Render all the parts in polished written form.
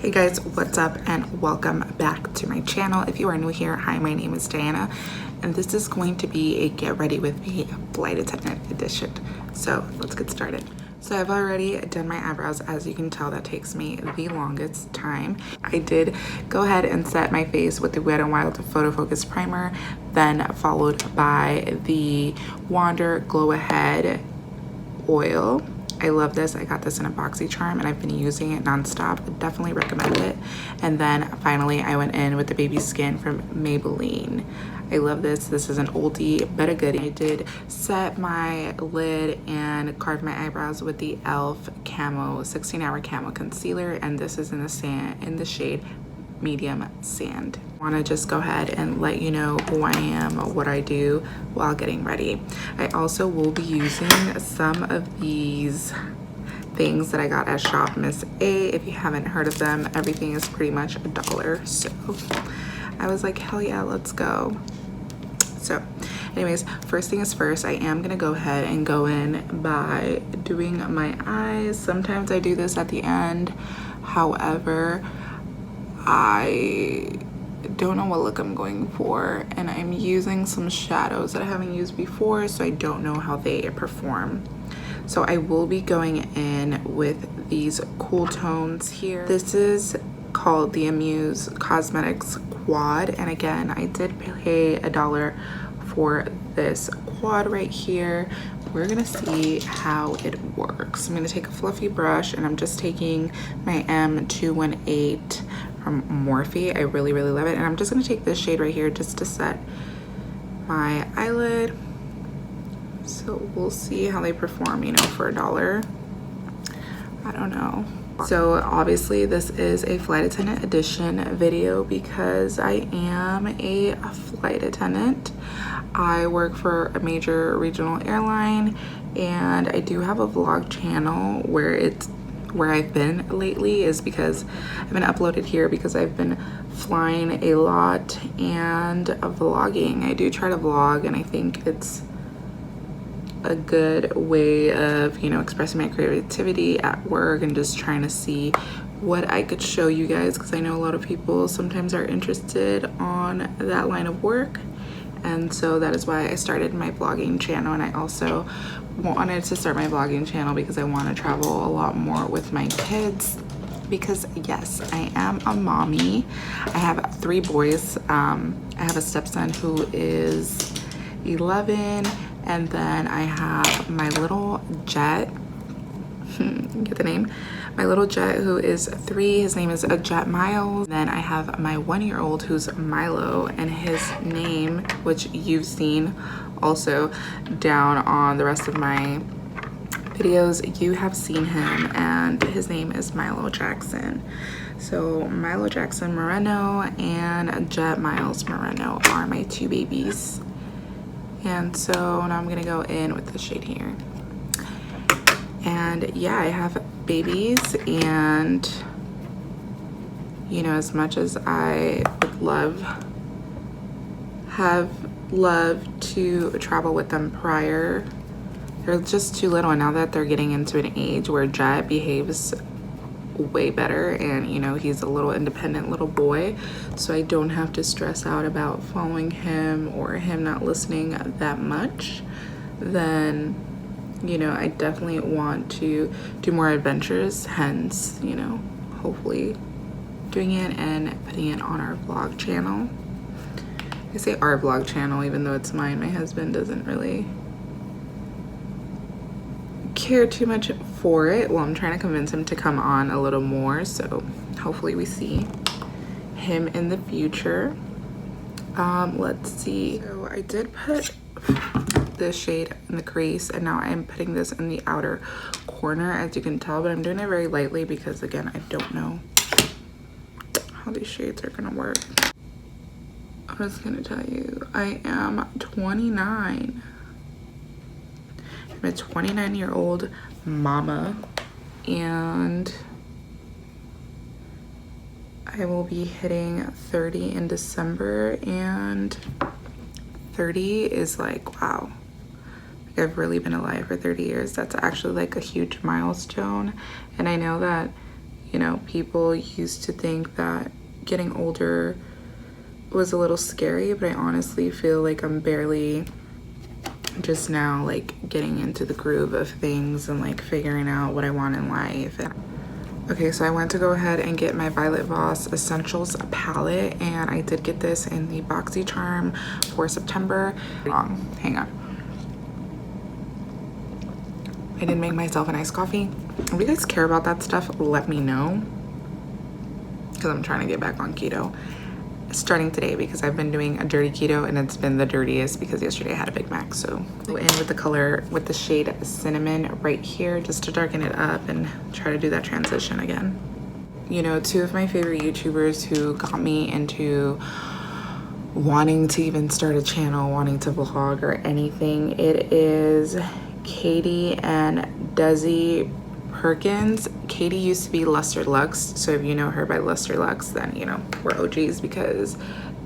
Hey guys, what's up and welcome back to my channel. If you are new here, hi, my name is Diana and this is going to be a get ready with me flight attendant edition. So let's get started. So I've already done my eyebrows. As you can tell, that takes me the longest time. I did go ahead and set my face with the Wet n Wild Photo Focus Primer, then followed by the Wander Glow Ahead oil. I love this. I got this in a BoxyCharm and I've been using it nonstop. Definitely recommend it. And then finally I went in with the Baby Skin from Maybelline. I love this. This is an oldie but a goodie. I did set my lid and carved my eyebrows with the e.l.f. Camo 16-hour Camo Concealer, and this is in the shade Medium Sand. I want to just go ahead and let you know who I am, what I do while getting ready. I also will be using some of these things that I got at Shop Miss A. If you haven't heard of them, everything is pretty much $1. So I was like, hell yeah, let's go. So anyways, first thing is first, I am gonna go ahead and go in by doing my eyes. Sometimes I do this at the end. However, I don't know what look I'm going for, and I'm using some shadows that I haven't used before, so I don't know how they perform. So I will be going in with these cool tones here. This is called the Amuse Cosmetics Quad, and again, I did pay $1 for this quad right here. We're gonna see how it works. I'm gonna take a fluffy brush and I'm just taking my M218 from Morphe. I really love it, and I'm just gonna take this shade right here just to set my eyelid. So we'll see how they perform, you know, for $1. I don't know. So obviously this is a flight attendant edition video because I am a flight attendant. I work for a major regional airline, and I do have a vlog channel where I've been lately is because I've been uploaded here because I've been flying a lot and vlogging. I do try to vlog, and I think it's a good way of, you know, expressing my creativity at work and just trying to see what I could show you guys, because I know a lot of people sometimes are interested on that line of work. And so that is why I started my vlogging channel. And I also wanted to start my vlogging channel because I want to travel a lot more with my kids, because yes, I am a mommy. I have 3 boys. I have a stepson who is 11, and then I have my little Jet, get the name, my little Jet who is 3. His name is Jet Miles. Then I have my 1-year-old who's Milo, and his name, which you've seen also down on the rest of my videos, you have seen him, and his name is Milo Jackson. So Milo Jackson Moreno and Jet Miles Moreno are my 2 babies. And so now I'm gonna go in with the shade here. And yeah, I have babies, and you know, as much as I would have loved to travel with them prior, they're just too little. And now that they're getting into an age where Jet behaves way better, and you know, he's a little independent little boy, so I don't have to stress out about following him or him not listening that much, then you know, I definitely want to do more adventures, hence, you know, hopefully doing it and putting it on our vlog channel. I say our vlog channel even though it's mine. My husband doesn't really care too much for it. Well, I'm trying to convince him to come on a little more, so hopefully we see him in the future. Let's see. So I did put this shade in the crease, and now I'm putting this in the outer corner, as you can tell, but I'm doing it very lightly because again, I don't know how these shades are gonna work. I'm just gonna tell you, I am 29. I'm a 29-year-old mama, and I will be hitting 30 in December, and 30 is like, wow, I've really been alive for 30 years. That's actually like a huge milestone. And I know that, You know, people used to think that getting older was a little scary, but I honestly feel like I'm barely just now like getting into the groove of things and like figuring out what I want in life. Okay, so I went to go ahead and get my Violet Voss Essentials palette, and I did get this in the BoxyCharm for September. Hang on. I didn't make myself an iced coffee. If you guys care about that stuff, let me know, because I'm trying to get back on keto starting today, because I've been doing a dirty keto and it's been the dirtiest because yesterday I had a Big Mac. So go in with the color, with the shade Cinnamon right here, just to darken it up and try to do that transition again. You know, two of my favorite YouTubers who got me into wanting to even start a channel, wanting to vlog or anything, it is Katie and Desi Perkins. Katie used to be Luster Lux, so if you know her by Luster Lux, then you know we're OGs, because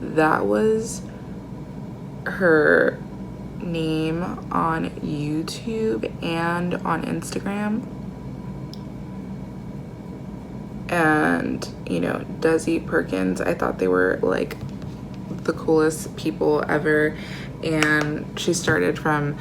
that was her name on YouTube and on Instagram. And you know, Desi Perkins, I thought they were like the coolest people ever, and she started from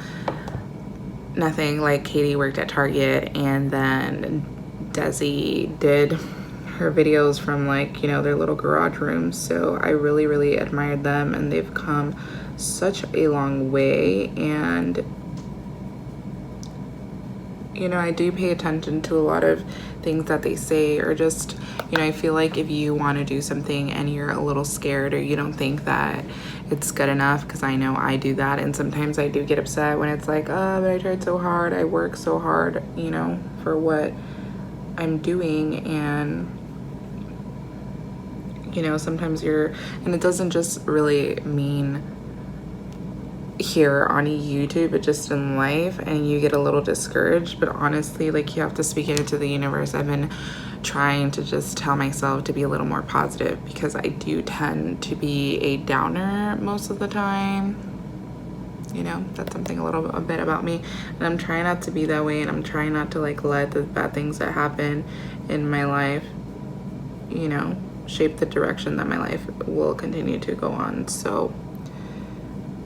nothing. Like, Katie worked at Target, and then Desi did her videos from like, you know, their little garage rooms. So I really admired them, and they've come such a long way. And you know, I do pay attention to a lot of things that they say, or just, you know, I feel like if you want to do something and you're a little scared, or you don't think that it's good enough, because I know I do that, and sometimes I do get upset when it's like, oh, but I tried so hard, I work so hard, you know, for what I'm doing. And you know, sometimes and it doesn't just really mean here on YouTube, but just in life, and you get a little discouraged. But honestly, like, you have to speak it into the universe. I've been trying to just tell myself to be a little more positive, because I do tend to be a downer most of the time. You know, that's something a bit about me, and I'm trying not to be that way, and I'm trying not to like let the bad things that happen in my life, you know, shape the direction that my life will continue to go on. So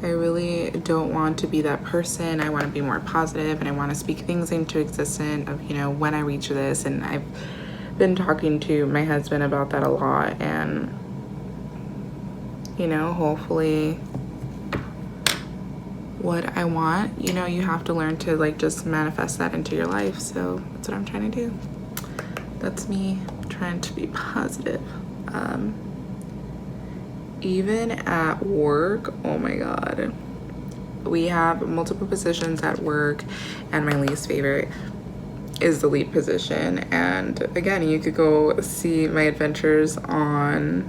I really don't want to be that person. I want to be more positive, and I want to speak things into existence of, you know, when I reach this. And I've been talking to my husband about that a lot, and you know, hopefully what I want, you know, you have to learn to like just manifest that into your life. So that's what I'm trying to do. That's me trying to be positive. Even at work, oh my god, we have multiple positions at work, and my least favorite is the lead position. And again, you could go see my adventures on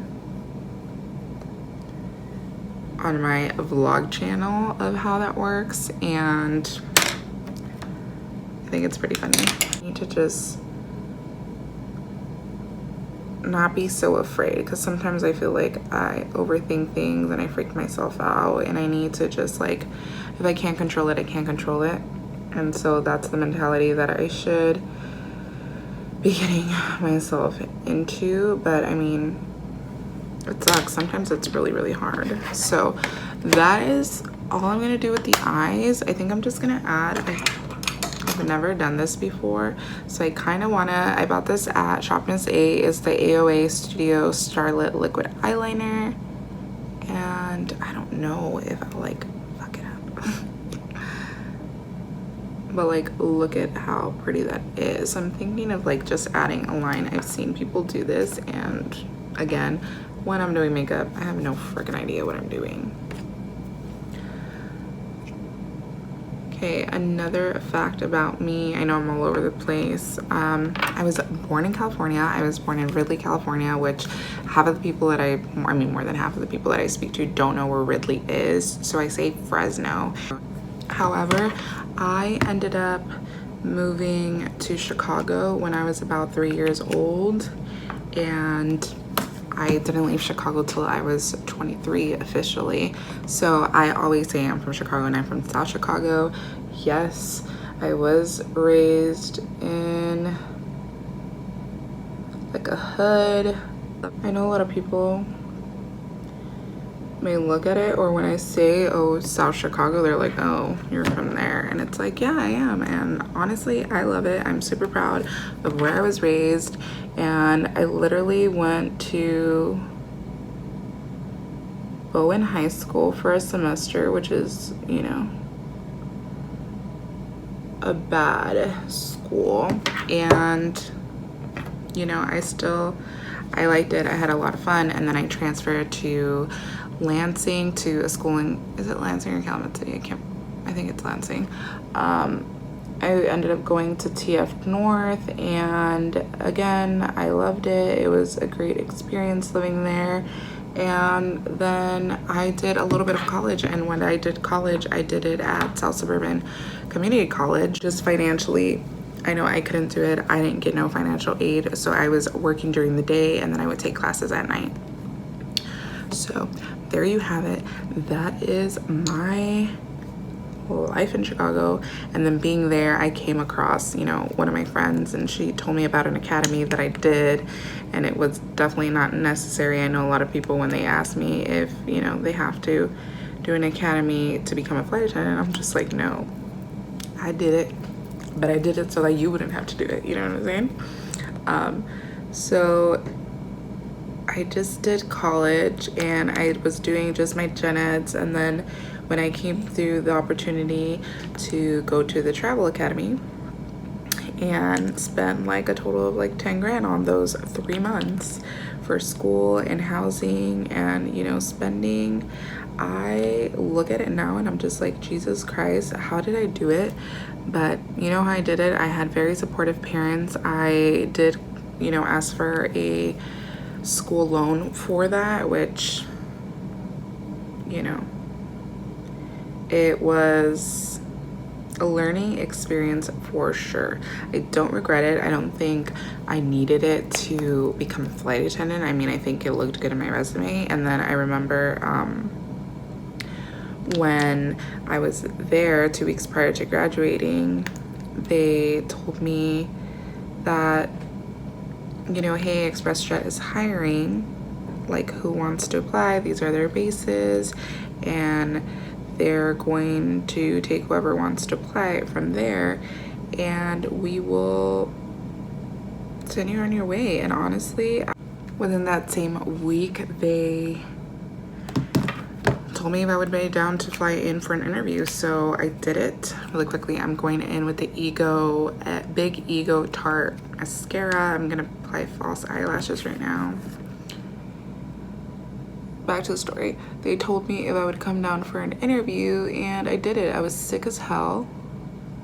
my vlog channel of how that works, and I think it's pretty funny. I need to just not be so afraid, because sometimes I feel like I overthink things and I freak myself out, and I need to just like, if I can't control it, I can't control it. And so that's the mentality that I should be getting myself into. But I mean, it sucks. Sometimes it's really hard. So that is all I'm gonna do with the eyes. I think I'm just gonna add, I've never done this before, so I kind of wanna, I bought this at Shop Miss A. It's the AOA Studio Starlit Liquid Eyeliner, and I don't know if I'll like fuck it up. But like, look at how pretty that is. I'm thinking of like just adding a line. I've seen people do this, and again, when I'm doing makeup, I have no freaking idea what I'm doing. Okay, another fact about me, I know I'm all over the place. I was born in California. I was born in Ridley, California, which half of the people that I mean, more than half of the people that I speak to don't know where Ridley is. So I say Fresno. However, I ended up moving to Chicago when I was about 3 years old, and I didn't leave Chicago till I was 23 officially. So I always say I'm from Chicago, and I'm from South Chicago. Yes, I was raised in a hood. I know a lot of people may look at it, or when I say, oh, South Chicago, they're like, oh, you're from there. And it's like, yeah, I am. And honestly, I love it. I'm super proud of where I was raised. And I literally went to Bowen High School for a semester, which is, you know, a bad school. And, you know, I liked it. I had a lot of fun. And then I transferred to Lansing, to a school in, is it Lansing or Calumet City? I think it's Lansing. I ended up going to TF North, and again, I loved it. It was a great experience living there. And then I did a little bit of college, and when I did college, I did it at South Suburban Community College. Just financially, I know I couldn't do it. I didn't get no financial aid, so I was working during the day, and then I would take classes at night. So there you have it. That is my life in Chicago. And then being there, I came across, you know, one of my friends, and she told me about an academy that I did, and it was definitely not necessary. I know a lot of people, when they ask me if, you know, they have to do an academy to become a flight attendant, I'm just like, no, I did it, but I did it so that you wouldn't have to do it, you know what I'm saying? So I just did college, and I was doing just my gen eds, and then when I came through the opportunity to go to the travel academy and spend like a total of like 10 grand on those 3 months for school and housing and, you know, spending, I look at it now and I'm just like, Jesus Christ, how did I do it? But you know how I did it? I had very supportive parents. I did, you know, ask for a school loan for that, which, you know, it was a learning experience for sure. I don't regret it. I don't think I needed it to become a flight attendant. I mean, I think it looked good in my resume. And then I remember when I was there 2 weeks prior to graduating, they told me that, you know, hey, ExpressJet is hiring, like, who wants to apply? These are their bases, and they're going to take whoever wants to apply from there, and we will send you on your way. And honestly, within that same week, they told me if I would be down to fly in for an interview. So I did it really quickly. I'm going in with the Big Ego Tarte mascara. I'm gonna apply false eyelashes right now. Back to the story. They told me if I would come down for an interview, and I did it. I was sick as hell,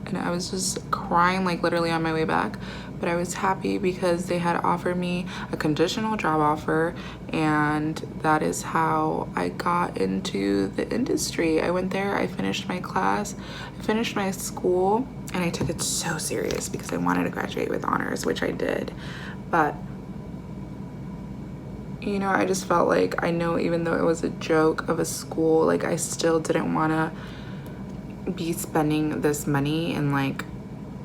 and I was just crying like literally on my way back, but I was happy because they had offered me a conditional job offer, and that is how I got into the industry. I went there, I finished my class, I finished my school, and I took it so serious because I wanted to graduate with honors, which I did. But you know, I just felt like, I know even though it was a joke of a school, like I still didn't want to be spending this money and like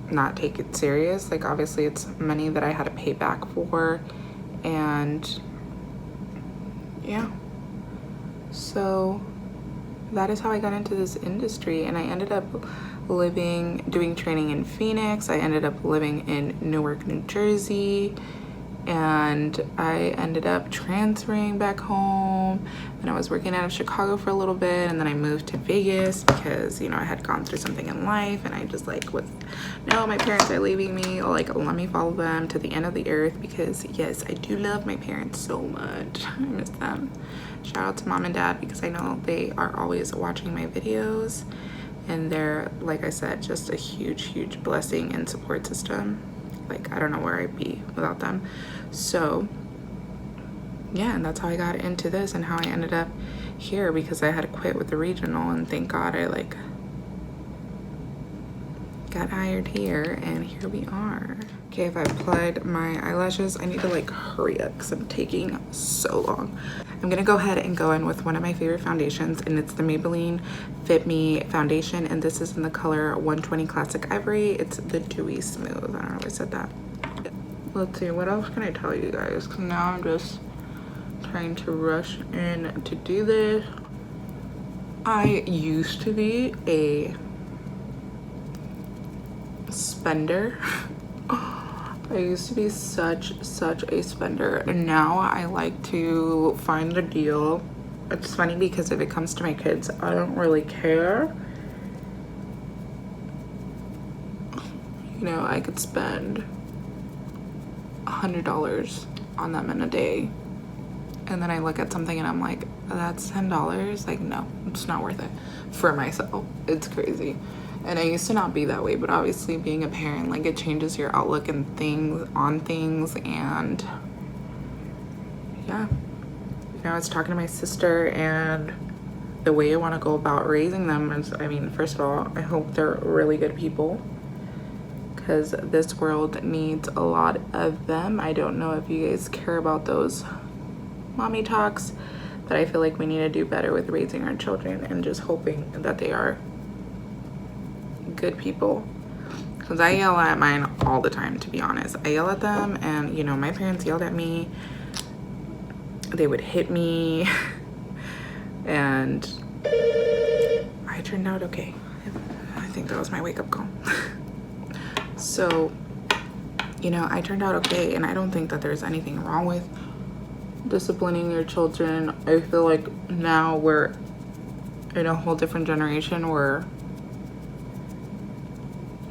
not take it serious. Like obviously it's money that I had to pay back for, and yeah, so that is how I got into this industry. And I ended up doing training in Phoenix. I ended up living in Newark, New Jersey, and I ended up transferring back home, and I was working out of Chicago for a little bit, and then I moved to Vegas because, you know, I had gone through something in life, and I just like no, my parents are leaving me, like let me follow them to the end of the earth, because yes, I do love my parents so much. I miss them. Shout out to mom and dad, because I know they are always watching my videos, and they're, like I said, just a huge blessing and support system. Like I don't know where I'd be without them. So yeah, and that's how I got into this and how I ended up here, because I had to quit with the regional, and thank God I like got hired here, and here we are. Okay, if I applied my eyelashes, I need to like hurry up because I'm taking so long. I'm gonna go ahead and go in with one of my favorite foundations, and it's the Maybelline Fit Me foundation, and this is in the color 120 Classic Ivory. It's the Dewy Smooth. I don't know if I said that. let's see, what else can I tell you guys? Because now I'm just trying to rush in to do this. I used to be a spender. I used to be such a spender, and now I like to find the deal. It's funny because if it comes to my kids, I don't really care. You know, I could spend $100 on them in a day, and then I look at something and I'm like, that's $10. Like, no, it's not worth it for myself. It's crazy. And I used to not be that way, but obviously being a parent, like, it changes your outlook and things on things. And yeah, you know, I was talking to my sister, and the way I want to go about raising them is, I mean, first of all, I hope they're really good people, because this world needs a lot of them. I don't know if you guys care about those mommy talks, but I feel like we need to do better with raising our children and just hoping that they are good people. Because I yell at mine all the time, to be honest. I yell at them, and you know, my parents yelled at me. They would hit me and I turned out okay. I think that was my wake-up call. So, you know, I turned out okay, and I don't think that there's anything wrong with disciplining your children. I feel like now we're in a whole different generation where,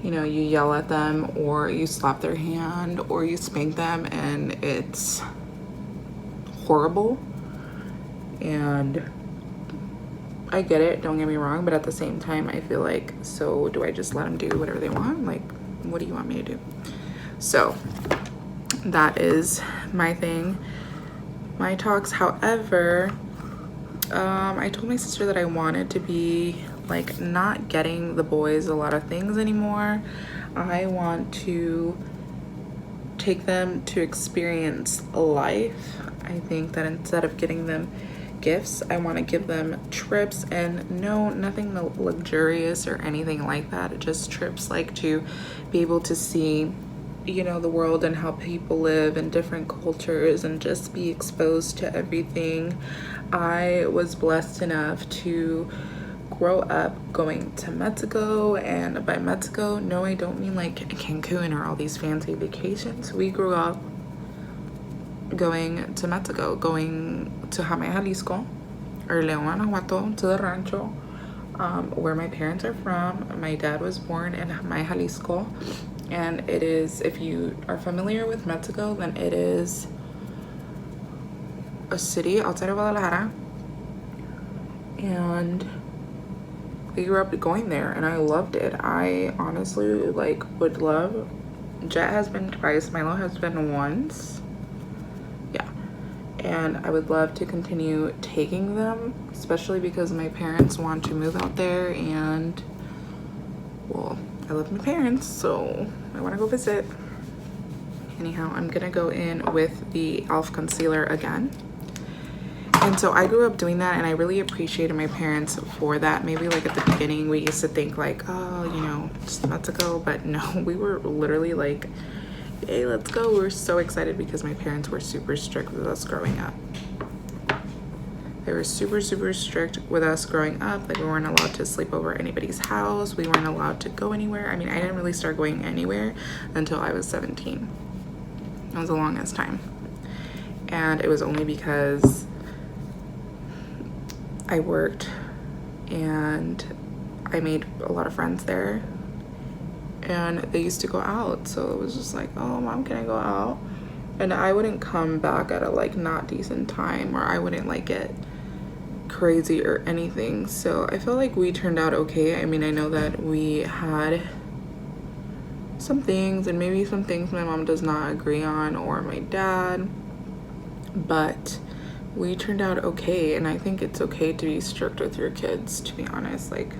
you know, you yell at them, or you slap their hand, or you spank them, and it's horrible. And I get it, don't get me wrong, but at the same time, I feel like, so do I just let them do whatever they want? Like, what do you want me to do? So that is my thing, my talks. However, I told my sister that I wanted to be like not getting the boys a lot of things anymore. I want to take them to experience life. I think that instead of getting them gifts, I want to give them trips, and no, nothing luxurious or anything like that, just trips, like to be able to see, you know, the world and how people live in different cultures, and just be exposed to everything. I was blessed enough to grow up going to Mexico, and by Mexico, no, I don't mean like Cancun or all these fancy vacations. We grew up going to Mexico, going to Jamay, Jalisco, or León, Guanajuato, to the rancho, where my parents are from. My dad was born in Jamay, Jalisco, and it is, if you are familiar with Mexico, then it is a city outside of Guadalajara, and we grew up going there, and I loved it. I honestly like would love. Jet has been twice, Milo has been once. Yeah, and I would love to continue taking them, especially because my parents want to move out there, and well, I love my parents, so I want to go visit. Anyhow, I'm gonna go in with the e.l.f. concealer again. And so I grew up doing that, and I really appreciated my parents for that. Maybe like at the beginning we used to think like, oh, you know, just Mexico, but no, we were literally like, hey, let's go. We were so excited because my parents were super strict with us growing up. They were super strict with us growing up. Like, we weren't allowed to sleep over at anybody's house. We weren't allowed to go anywhere. I mean, I didn't really start going anywhere until I was 17. It was the longest time. And it was only because I worked and I made a lot of friends there, and they used to go out, so it was just like, oh, mom, can I go out? And I wouldn't come back at a like not decent time, or I wouldn't like get crazy or anything. So I felt like we turned out okay. I mean, I know that we had some things, and maybe some things my mom does not agree on, or my dad, but we turned out okay. And I think it's okay to be strict with your kids, to be honest. Like,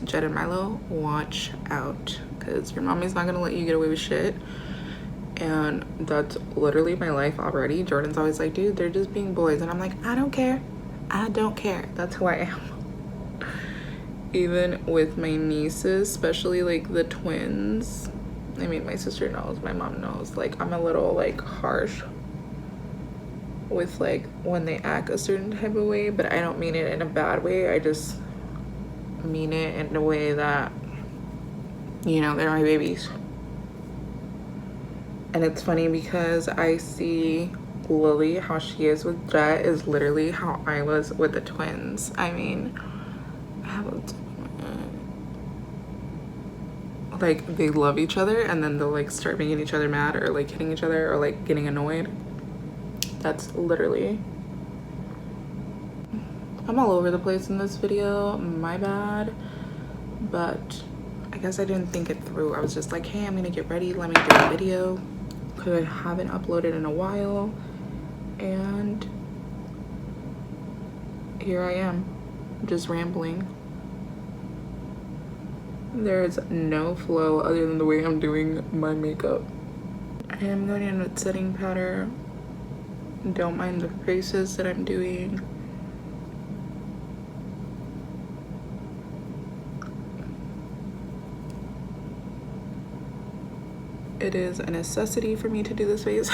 Jet and Milo, watch out, because your mommy's not gonna let you get away with shit. And that's literally my life already. Jordan's always like, dude, they're just being boys, and I'm like, I don't care. That's who I am. Even with my nieces, especially like the twins, I mean, my sister knows, my mom knows, like, I'm a little, like, harsh with, like, when they act a certain type of way, but I don't mean it in a bad way. I just mean it in a way that, you know, they're my babies. And it's funny because I see Lily, how she is with Jet, is literally how I was with the twins. I mean, I have like, they love each other and then they'll like start making each other mad or like hitting each other or like getting annoyed. That's literally, I'm all over the place in this video, my bad, but I guess I didn't think it through. I was just like, hey, I'm gonna get ready, let me do a video, because I haven't uploaded in a while, and here I am, just rambling. There's no flow other than the way I'm doing my makeup. I am going in with setting powder. Don't mind the faces that I'm doing. It is a necessity for me to do this face.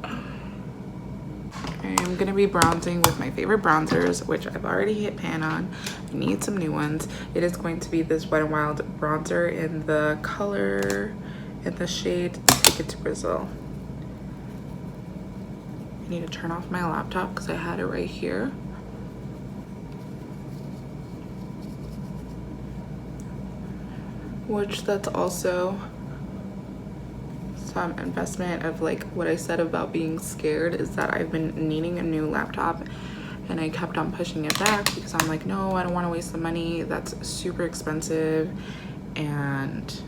I'm gonna be bronzing with my favorite bronzers, which I've already hit pan on. I need some new ones. It is going to be this Wet n Wild bronzer in the color, in the shade Take It to Brazil. I need to turn off my laptop because I had it right here. Which that's also some investment of like what I said about being scared, is that I've been needing a new laptop and I kept on pushing it back because I'm like, no, I don't want to waste the money. That's super expensive. And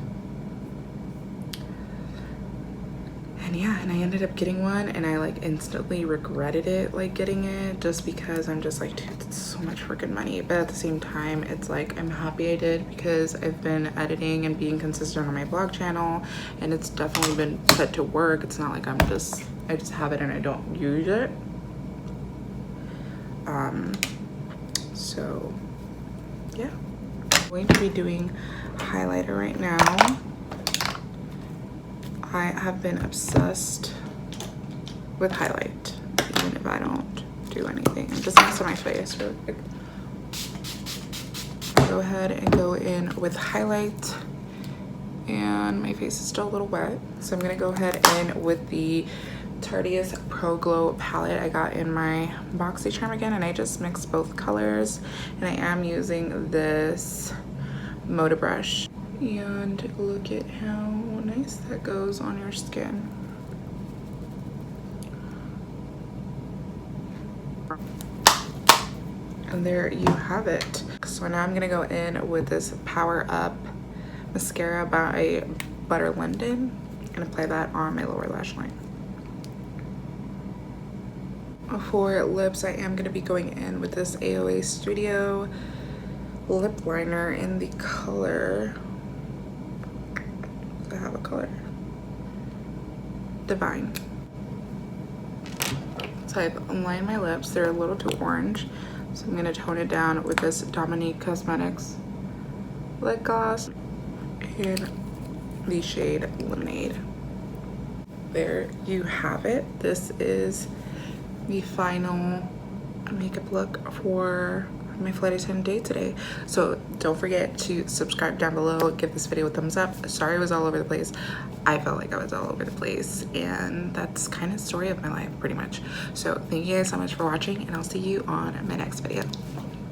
yeah, and I ended up getting one and I like instantly regretted it, like getting it, just because I'm just like, dude, it's so much freaking money. But at the same time, it's like I'm happy I did because I've been editing and being consistent on my vlog channel and it's definitely been put to work. It's not like I just have it and I don't use it. So yeah, I'm going to be doing highlighter right now. I have been obsessed with highlight, even if I don't do anything. I'm just gonna set my face really quick. Go ahead and go in with highlight, and my face is still a little wet, so I'm gonna go ahead in with the Tarteist Pro Glow palette I got in my BoxyCharm again, and I just mixed both colors, and I am using this Moda brush. And look at how nice that goes on your skin. And there you have it. So now I'm gonna go in with this Power Up mascara by Butter London and apply that on my lower lash line. For lips, I am gonna be going in with this AOA Studio lip liner in the color, I have a color, Divine. So I've lined my lips, they're a little too orange, so I'm gonna tone it down with this Dominique Cosmetics lip gloss in the shade Lemonade. There you have it. This is the final makeup look for my flight attendant day today. So don't forget to subscribe down below, give this video a thumbs up. Sorry I was all over the place. I felt like I was all over the place, and that's kind of the story of my life pretty much. So thank you guys so much for watching, and I'll see you on my next video.